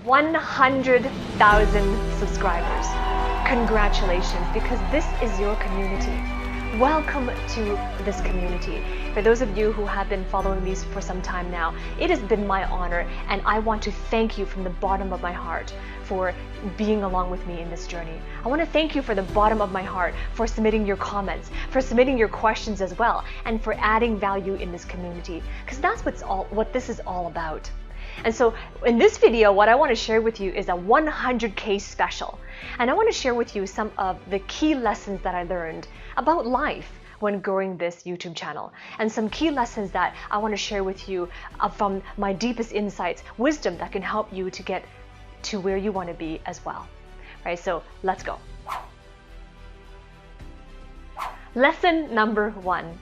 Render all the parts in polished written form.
100,000 subscribers. Congratulations, because this is your community. Welcome to this community. For those of you who have been following me for some time now, it has been my honor, and I want to thank you from the bottom of my heart for being along with me in this journey. I want to thank you for the bottom of my heart for submitting your comments, for submitting your questions as well, and for adding value in this community, because that's what this is all about. And so in this video, what I want to share with you is a 100K special. And I want to share with you some of the key lessons that I learned about life when growing this YouTube channel, and some key lessons that I want to share with you from my deepest insights, wisdom that can help you to get to where you want to be as well. Right, so let's go. Lesson number 1.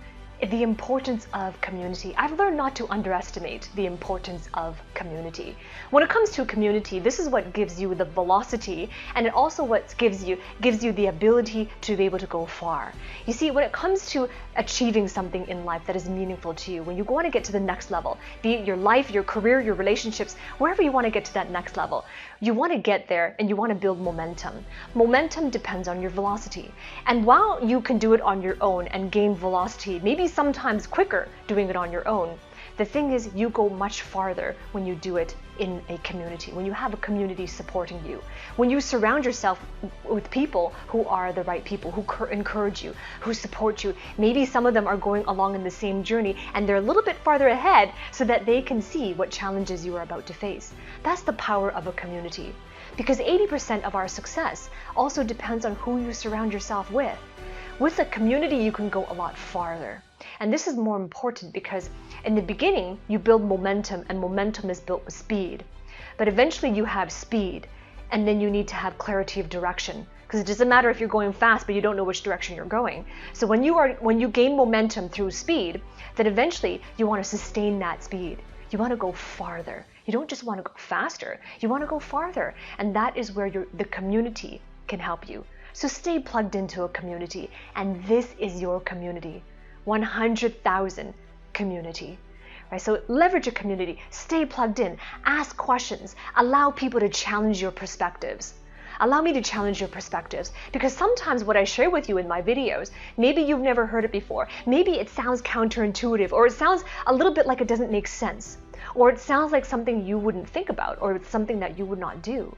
The importance of community. I've learned not to underestimate the importance of community. When it comes to community, this is what gives you the velocity, and it also what gives you the ability to be able to go far. You see, when it comes to achieving something in life that is meaningful to you, when you want to get to the next level, be it your life, your career, your relationships, wherever you want to get to that next level, you want to get there and you want to build momentum. Momentum depends on your velocity. And while you can do it on your own and gain velocity, maybe sometimes quicker doing it on your own, the thing is you go much farther when you do it in a community, when you have a community supporting you, when you surround yourself with people who are the right people, who encourage you, who support you. Maybe some of them are going along in the same journey and they're a little bit farther ahead so that they can see what challenges you are about to face. That's the power of a community, because 80% of our success also depends on who you surround yourself with. With a community, you can go a lot farther. And this is more important because in the beginning, you build momentum, and momentum is built with speed. But eventually you have speed, and then you need to have clarity of direction, because it doesn't matter if you're going fast, but you don't know which direction you're going. So when you gain momentum through speed, then eventually you want to sustain that speed. You want to go farther. You don't just want to go faster, you want to go farther. And that is where the community can help you. So stay plugged into a community, and this is your community. 100,000 community. Right? So leverage a community, stay plugged in, ask questions, allow people to challenge your perspectives. Allow me to challenge your perspectives, because sometimes what I share with you in my videos, maybe you've never heard it before. Maybe it sounds counterintuitive, or it sounds a little bit like it doesn't make sense, or it sounds like something you wouldn't think about, or it's something that you would not do.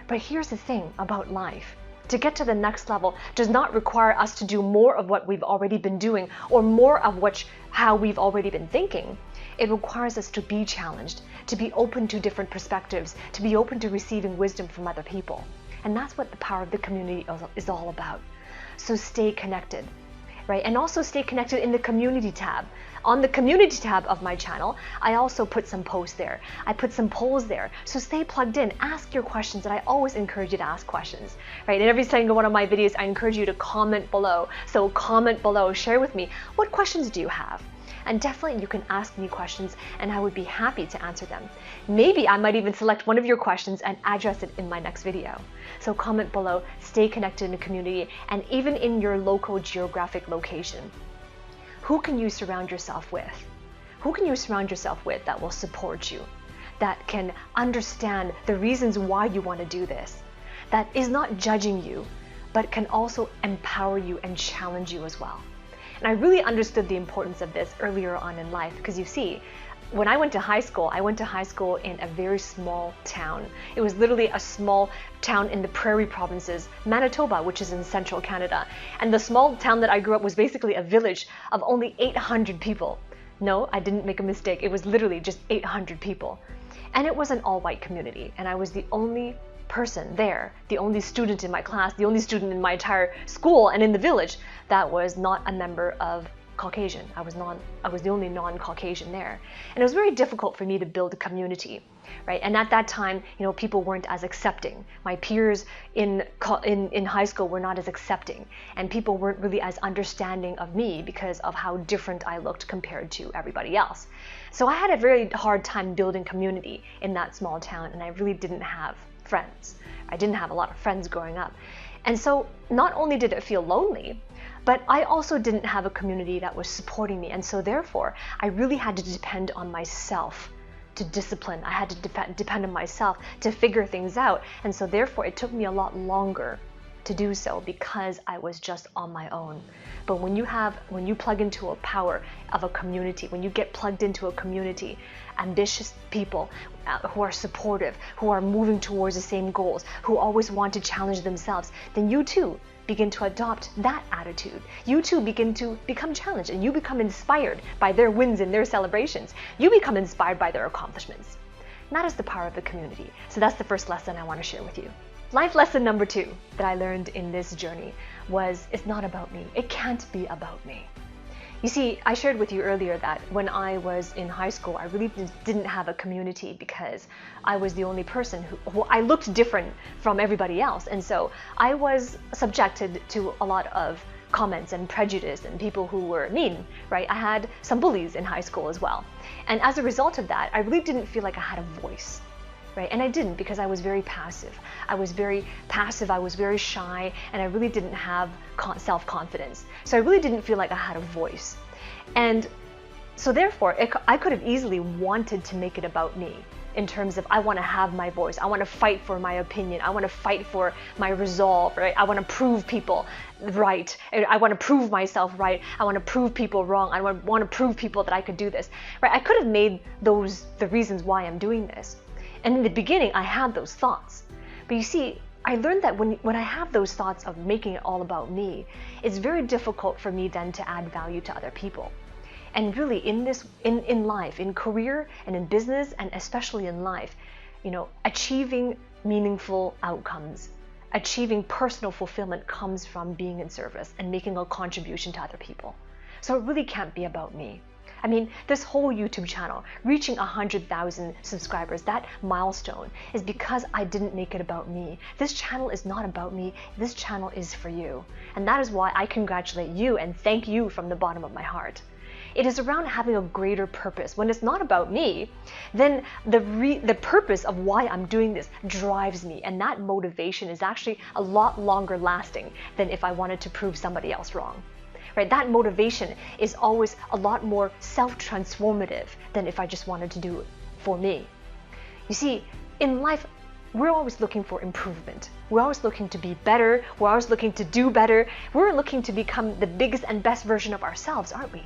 But here's the thing about life. To get to the next level does not require us to do more of what we've already been doing, or more of how we've already been thinking. It requires us to be challenged, to be open to different perspectives, to be open to receiving wisdom from other people. And that's what the power of the community is all about. So stay connected, right? And also stay connected in the community tab. On the community tab of my channel, I also put some posts there. I put some polls there. So stay plugged in, ask your questions, and I always encourage you to ask questions, right? In every single one of my videos, I encourage you to comment below. So comment below, share with me, what questions do you have? And definitely you can ask me questions and I would be happy to answer them. Maybe I might even select one of your questions and address it in my next video. So comment below, stay connected in the community, and even in your local geographic location. Who can you surround yourself with? Who can you surround yourself with that will support you, that can understand the reasons why you want to do this, that is not judging you, but can also empower you and challenge you as well? And I really understood the importance of this earlier on in life, because you see, when I went to high school in a very small town. It was literally a small town in the Prairie provinces, Manitoba, which is in central Canada. And the small town that I grew up was basically a village of only 800 people. No, I didn't make a mistake. It was literally just 800 people. And it was an all-white community. And I was the only person there, the only student in my class, the only student in my entire school and in the village that was not a member of Caucasian. I was the only non-Caucasian there. And it was very difficult for me to build a community, right? And at that time, people weren't as accepting. My peers in high school were not as accepting, and people weren't really as understanding of me because of how different I looked compared to everybody else. So I had a very hard time building community in that small town, and I really didn't have friends. I didn't have a lot of friends growing up. And so not only did it feel lonely, but I also didn't have a community that was supporting me. And so therefore, I really had to depend on myself to discipline. I had to depend on myself to figure things out. And so therefore it took me a lot longer to do so because I was just on my own. But when you plug into a power of a community, when you get plugged into a community, ambitious people who are supportive, who are moving towards the same goals, who always want to challenge themselves, then you too begin to adopt that attitude. You too begin to become challenged, and you become inspired by their wins and their celebrations. You become inspired by their accomplishments. And that is the power of the community. So that's the first lesson I want to share with you. Life lesson number 2 that I learned in this journey was, it's not about me. It can't be about me. You see, I shared with you earlier that when I was in high school, I really didn't have a community because I was the only person who I looked different from everybody else. And so I was subjected to a lot of comments and prejudice and people who were mean, right? I had some bullies in high school as well. And as a result of that, I really didn't feel like I had a voice. Right? And I didn't, because I was very passive. I was very shy, and I really didn't have self-confidence. So I really didn't feel like I had a voice. And so therefore, I could have easily wanted to make it about me in terms of, I want to have my voice. I want to fight for my opinion. I want to fight for my resolve, right? I want to prove people right. I want to prove myself right. I want to prove people wrong. I want to prove people that I could do this, right? I could have made those the reasons why I'm doing this. And in the beginning, I had those thoughts. But you see, I learned that when I have those thoughts of making it all about me, it's very difficult for me then to add value to other people. And really in life, in career and in business, and especially in life, achieving meaningful outcomes, achieving personal fulfillment comes from being in service and making a contribution to other people. So it really can't be about me. I mean, this whole YouTube channel, reaching 100,000 subscribers, that milestone is because I didn't make it about me. This channel is not about me. This channel is for you. And that is why I congratulate you and thank you from the bottom of my heart. It is around having a greater purpose. When it's not about me, then the purpose of why I'm doing this drives me. And that motivation is actually a lot longer lasting than if I wanted to prove somebody else wrong. Right? That motivation is always a lot more self-transformative than if I just wanted to do it for me. You see, in life, we're always looking for improvement. We're always looking to be better. We're always looking to do better. We're looking to become the biggest and best version of ourselves, aren't we?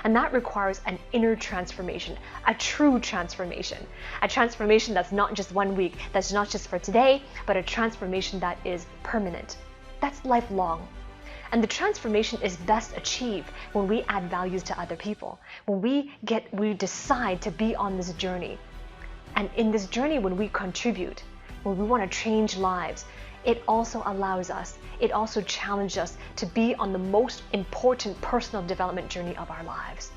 And that requires an inner transformation, a true transformation. A transformation that's not just 1 week, that's not just for today, but a transformation that is permanent. That's lifelong. And the transformation is best achieved when we add values to other people, when we decide to be on this journey. And in this journey, when we contribute, when we want to change lives, it also allows us, it also challenges us to be on the most important personal development journey of our lives.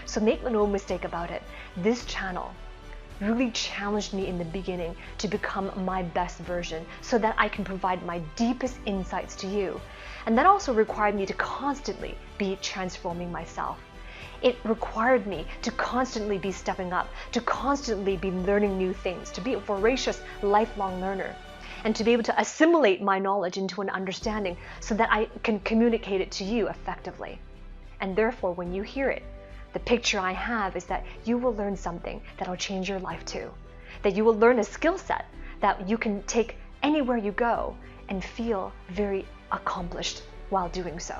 So make no mistake about it, this channel really challenged me in the beginning to become my best version so that I can provide my deepest insights to you. And that also required me to constantly be transforming myself. It required me to constantly be stepping up, to constantly be learning new things, to be a voracious lifelong learner, and to be able to assimilate my knowledge into an understanding so that I can communicate it to you effectively. And therefore, when you hear it, the picture I have is that you will learn something that will change your life too. That you will learn a skill set that you can take anywhere you go and feel very accomplished while doing so.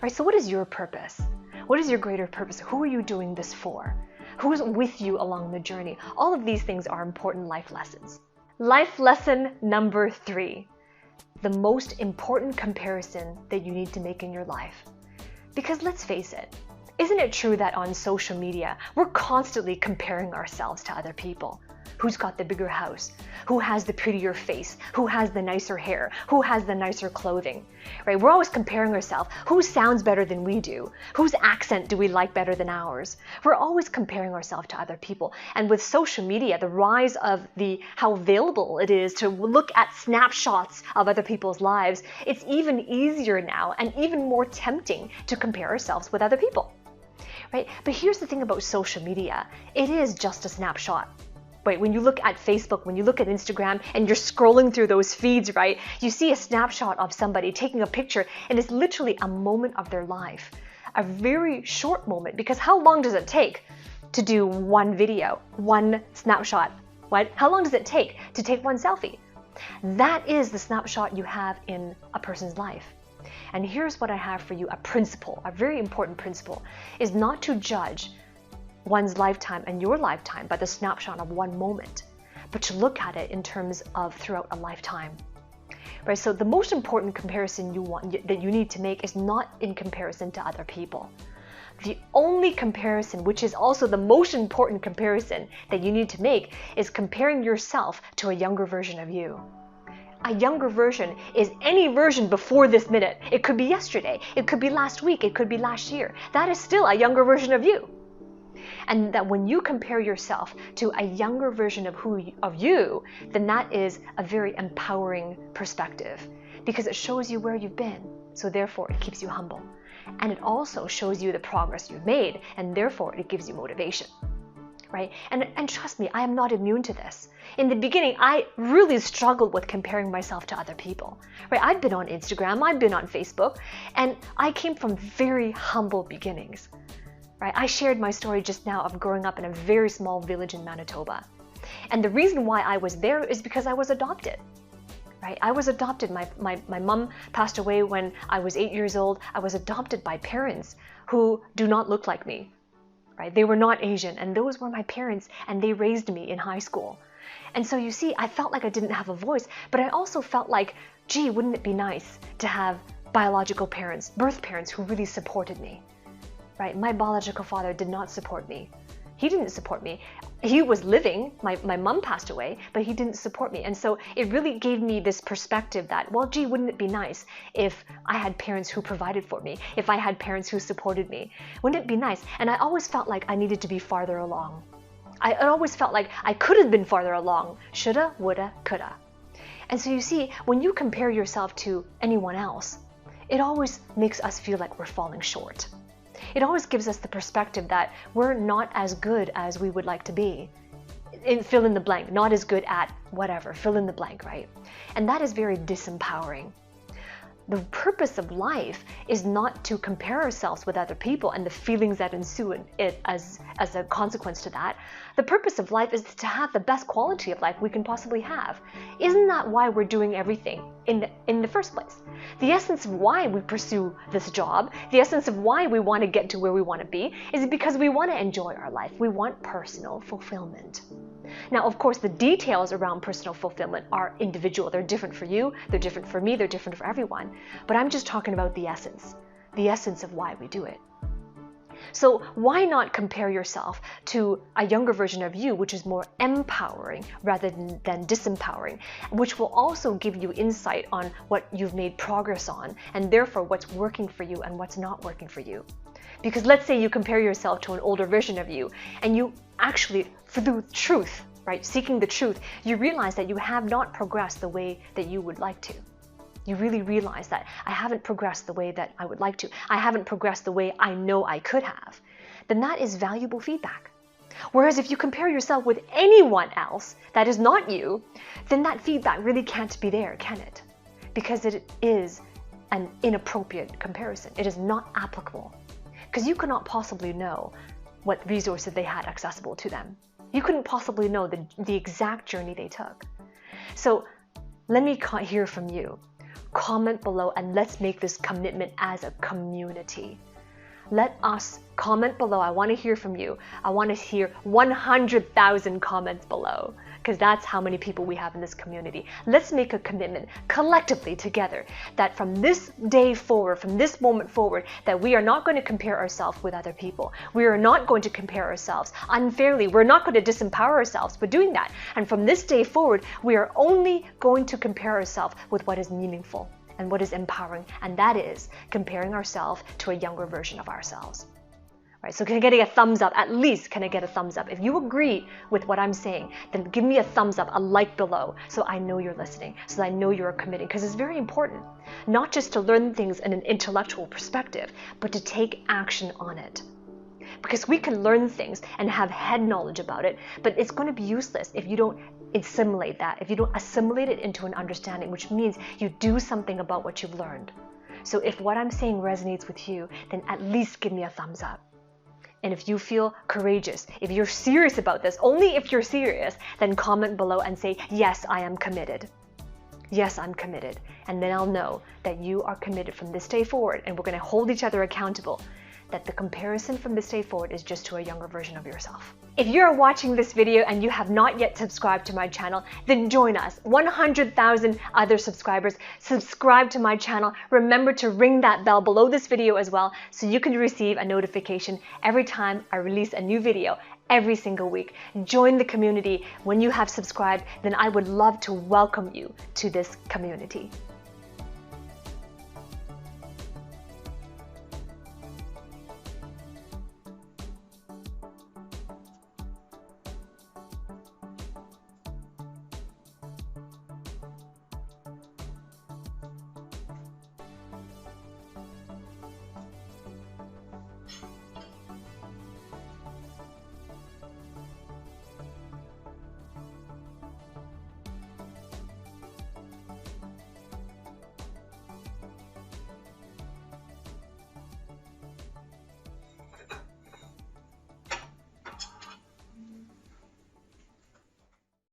Right? So what is your purpose? What is your greater purpose? Who are you doing this for? Who is with you along the journey? All of these things are important life lessons. Life lesson number 3, the most important comparison that you need to make in your life. Because let's face it, isn't it true that on social media, we're constantly comparing ourselves to other people? Who's got the bigger house? Who has the prettier face? Who has the nicer hair? Who has the nicer clothing? Right? We're always comparing ourselves. Who sounds better than we do? Whose accent do we like better than ours? We're always comparing ourselves to other people. And with social media, the rise of how available it is to look at snapshots of other people's lives, it's even easier now and even more tempting to compare ourselves with other people. Right? But here's the thing about social media. It is just a snapshot. Right? When you look at Facebook, when you look at Instagram and you're scrolling through those feeds, right? You see a snapshot of somebody taking a picture and it's literally a moment of their life. A very short moment, because how long does it take to do one video, one snapshot? What? How long does it take to take one selfie? That is the snapshot you have in a person's life. And here's what I have for you, a principle, a very important principle, is not to judge one's lifetime and your lifetime by the snapshot of one moment, but to look at it in terms of throughout a lifetime. Right? So the most important comparison that you need to make is not in comparison to other people. The only comparison, which is also the most important comparison that you need to make, is comparing yourself to a younger version of you. A younger version is any version before this minute. It could be yesterday, it could be last week, it could be last year. That is still a younger version of you. And that when you compare yourself to a younger version of you, then that is a very empowering perspective, because it shows you where you've been. So therefore, it keeps you humble. And it also shows you the progress you've made, and therefore it gives you motivation. Right? And trust me, I am not immune to this. In the beginning, I really struggled with comparing myself to other people. Right? I've been on Instagram, I've been on Facebook, and I came from very humble beginnings. Right? I shared my story just now of growing up in a very small village in Manitoba. And the reason why I was there is because I was adopted. Right? I was adopted. My mom passed away when I was 8 years old. I was adopted by parents who do not look like me. Right? They were not Asian, and those were my parents, and they raised me in high school. And so you see, I felt like I didn't have a voice, but I also felt like, gee, wouldn't it be nice to have biological parents, birth parents who really supported me. Right? My biological father did not support me. He didn't support me. He was living, my mom passed away, but he didn't support me. And so it really gave me this perspective that, well, gee, wouldn't it be nice if I had parents who provided for me, if I had parents who supported me? Wouldn't it be nice? And I always felt like I needed to be farther along. I always felt like I could have been farther along. Shoulda, woulda, coulda. And so you see, when you compare yourself to anyone else, it always makes us feel like we're falling short. It always gives us the perspective that we're not as good as we would like to be. Fill in the blank, not as good at whatever, fill in the blank, right? And that is very disempowering. The purpose of life is not to compare ourselves with other people and the feelings that ensue as a consequence to that. The purpose of life is to have the best quality of life we can possibly have. Isn't that why we're doing everything in the first place? The essence of why we pursue this job, the essence of why we want to get to where we want to be, is because we want to enjoy our life. We want personal fulfillment. Now, of course, the details around personal fulfillment are individual. They're different for you, they're different for me, they're different for everyone. But I'm just talking about the essence of why we do it. So why not compare yourself to a younger version of you, which is more empowering rather than disempowering, which will also give you insight on what you've made progress on, and therefore what's working for you and what's not working for you. Because let's say you compare yourself to an older version of you, and you actually, through truth, right, seeking the truth, you realize that you have not progressed the way that you would like to. You really realize that I haven't progressed the way that I would like to. I haven't progressed the way I know I could have. Then that is valuable feedback. Whereas if you compare yourself with anyone else that is not you, then that feedback really can't be there, can it? Because it is an inappropriate comparison. It is not applicable. Because you could not possibly know what resources they had accessible to them. You couldn't possibly know the exact journey they took. So let me hear from you. Comment below and let's make this commitment as a community. Let us comment below. I want to hear from you. I want to hear 100,000 comments below, because that's how many people we have in this community. Let's make a commitment collectively together that from this day forward, from this moment forward, that we are not going to compare ourselves with other people. We are not going to compare ourselves unfairly. We're not going to disempower ourselves by doing that. And from this day forward, we are only going to compare ourselves with what is meaningful and what is empowering, and that is comparing ourselves to a younger version of ourselves. Right, so can I get a thumbs up? At least can I get a thumbs up? If you agree with what I'm saying, then give me a thumbs up, a like below, so I know you're listening, so I know you're committing, because it's very important, not just to learn things in an intellectual perspective, but to take action on it. Because we can learn things and have head knowledge about it, but it's going to be useless if you don't assimilate that, if you don't assimilate it into an understanding, which means you do something about what you've learned. So if what I'm saying resonates with you, then at least give me a thumbs up. And if you feel courageous, if you're serious about this, only if you're serious, then comment below and say, yes, I am committed. Yes, I'm committed. And then I'll know that you are committed from this day forward, and we're going to hold each other accountable, that the comparison from this day forward is just to a younger version of yourself. If you're watching this video and you have not yet subscribed to my channel, then join us. 100,000 other subscribers. Subscribe to my channel. Remember to ring that bell below this video as well, so you can receive a notification every time I release a new video every single week. Join the community. When you have subscribed, then I would love to welcome you to this community.